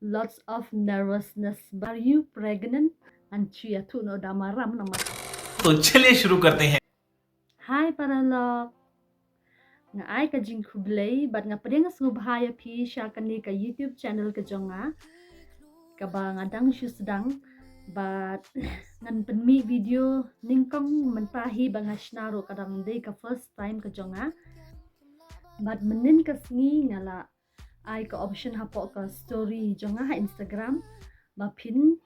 lots of nervousness. Are you pregnant? Anchi atu no damaram nama. तो चलिए शुरू करते हैं। Hai para lo. Nga ai ka jing kublay, but nga pedeng ngubhaya pi sya kani ka YouTube channel ka jonga. Ka ba ngadang syu sedang, but ngan penmi video ningkong mentahi ba nga shnaro kadang day ka first time ka jonga. But menin ka sngi ngala ai ka option hapo ka story jonga ha Instagram. Ba pin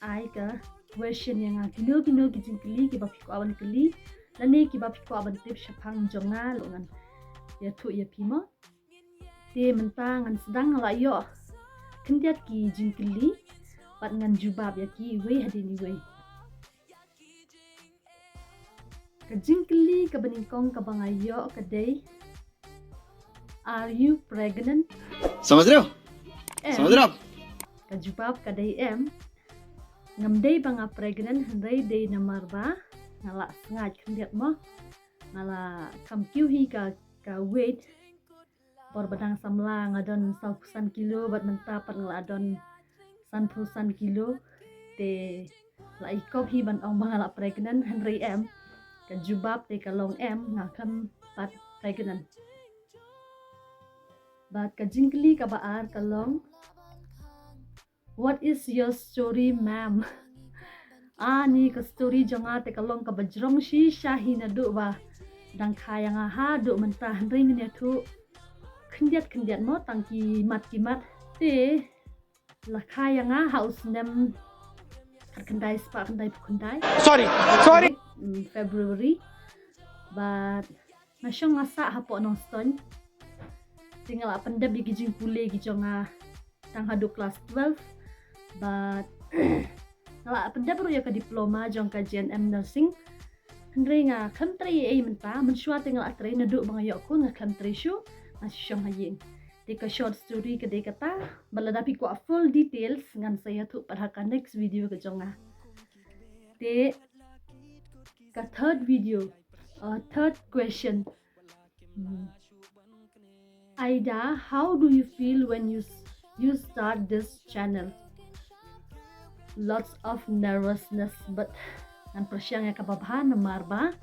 ai ka question yang kino kijing keli ki ba piko awan keli. Lani ki ba piko awan tip syapang jonga lo ngan ya tu ya pimo te mentang ngan sedang ngala yo kendiat ki jingkeli pat ngan jubab ya ki we hadini we ka jingkeli ka beningkong ka bangayo ka day. Are you pregnant? समझ रहे हो समझ रहे हो आप Ka jubab ka day ngam day banga pregnant hendai day namar ba ngala ngaj kendiat mo ngala kam kiu hi ka weight bor badang samla ngadon 100 kilo bat menta pat ngala adon 100 kilo te la ikop hi ban ong bangala pregnant hendai ka jubab te ka long ngakam pat pregnant bat ka jingkeli ka baar ka long. What is your story, ma'am? Ni ka story jonga te ka long ka bajrong shi shahi na du ba dang kaya nga ha du mentah ring ne tu kendiat mo tangki mat te la kaya nga haus nem kendai spa kendai pukundai sorry February but nasyong ngasa hapo nong ston tinggal pendep di gijing pule gijonga tang hadu kelas 12 but ngala pendep ru ya ka diploma jong ka GNM nursing hendri nga country menta mensua tinggal atre nadu mga yok ko nga country shu nasyong hayin di ka short story ka de kata baladapi ko full details ngan saya tu parhaka next video ka jonga de ka third video third question. Aida, how do you feel when you start this channel? Lots of nervousness, but ang prasyang nga kababahan na marba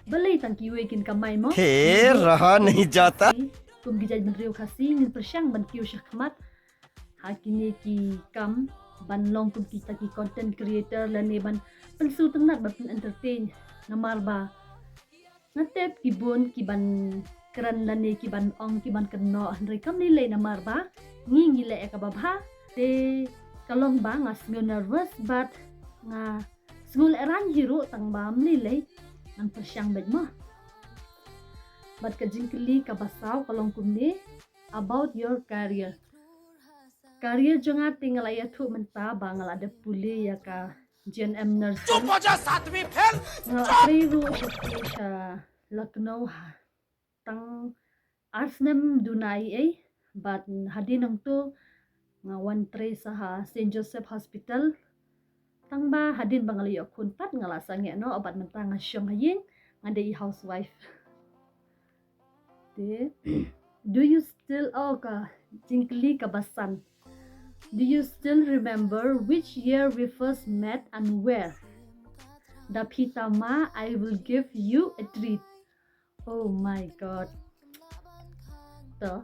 balay tang kiwekin kamay mo हे रहा नहीं जाता kung gijay madriw kasi ngin prasyang ban kiyo siya kamat hakini ki kam banlong kung kita ki content creator lani ban pansutang na ban entertain na marba natep kibon kiban keran lani kiban ong kiban keno andre kam nilay na marba ngingile e kababha te kalong ba nga smell nervous but nga small eran hero tang bam nilay ang pasyang bed mo but kajingkeli kabasaw kalong kumni about your career jonga tinggal ya tu menta bangal ada puli ya ka GNM nursing चुप हो जा सातवीं fail ngalatriru sa Lucknow tang arsnem dunai but hadin ang tu nga 13 sa St. Joseph Hospital tang ba hadin bangali kun pat ngalasang no obat mentang syong haying ngade housewife de do you still ka jingkeli kabasan do you still remember which year we first met and where? Dapitama, I will give you a treat. Oh my god. To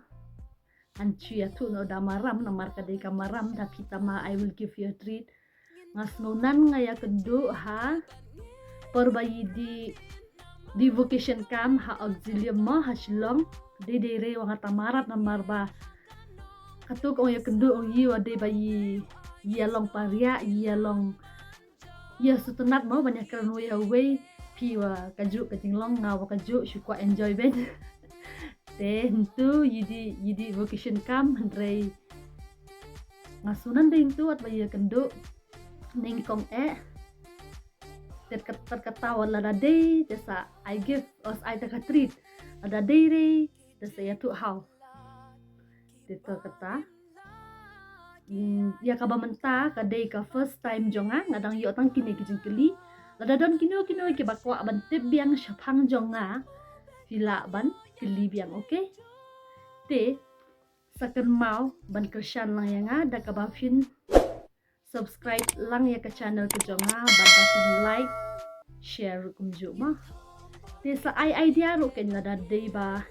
anchi atu no damaram namar kadai kamaram dapitama, I will give you a treat. Ngasnunan ngaya kedu ha perbayi di vocation camp ha auxilium mo ha silong de re wang tamarat namar ba katuk ong ya kedu ong yi wade bayi yalong paria yalong ya sutunat mo banyak kerano ya we piwa kaju kajinglong ngawa kaju syukwa enjoy ben then tu yidi vocation camp hendrei ngasunan de tu at bayi kendu ningkong terketawa lada day desa I give os I taka treat ada day re desa ya tu how dito kata ya kaba menta ka day ka first time jonga ngadang yo tang kini kijingkeli lada don kino ki bakwa ban tip biang syapang jonga hila ban keli biang okay te Saken mau ban Krishan lang yang ada kabafin subscribe lang ya ke channel ke jonga ban bafin like share kumju ma. Desa ai idea ro ken ngada dei ba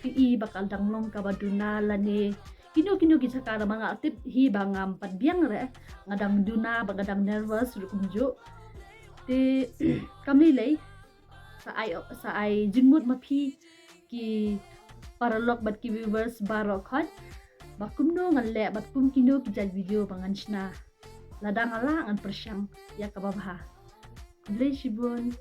pi bakal danglong kabaduna lani kino kita kara mga aktif hi bangam pat biang re ngadang duna bagadang nervous ro kumju te kami lay sa ai jingmut mapi ki paralog bat ki viewers barokot bakumno ngalle bat kum kino ki jag video bangan shna ladang ala an persyang ya kababha blay shibun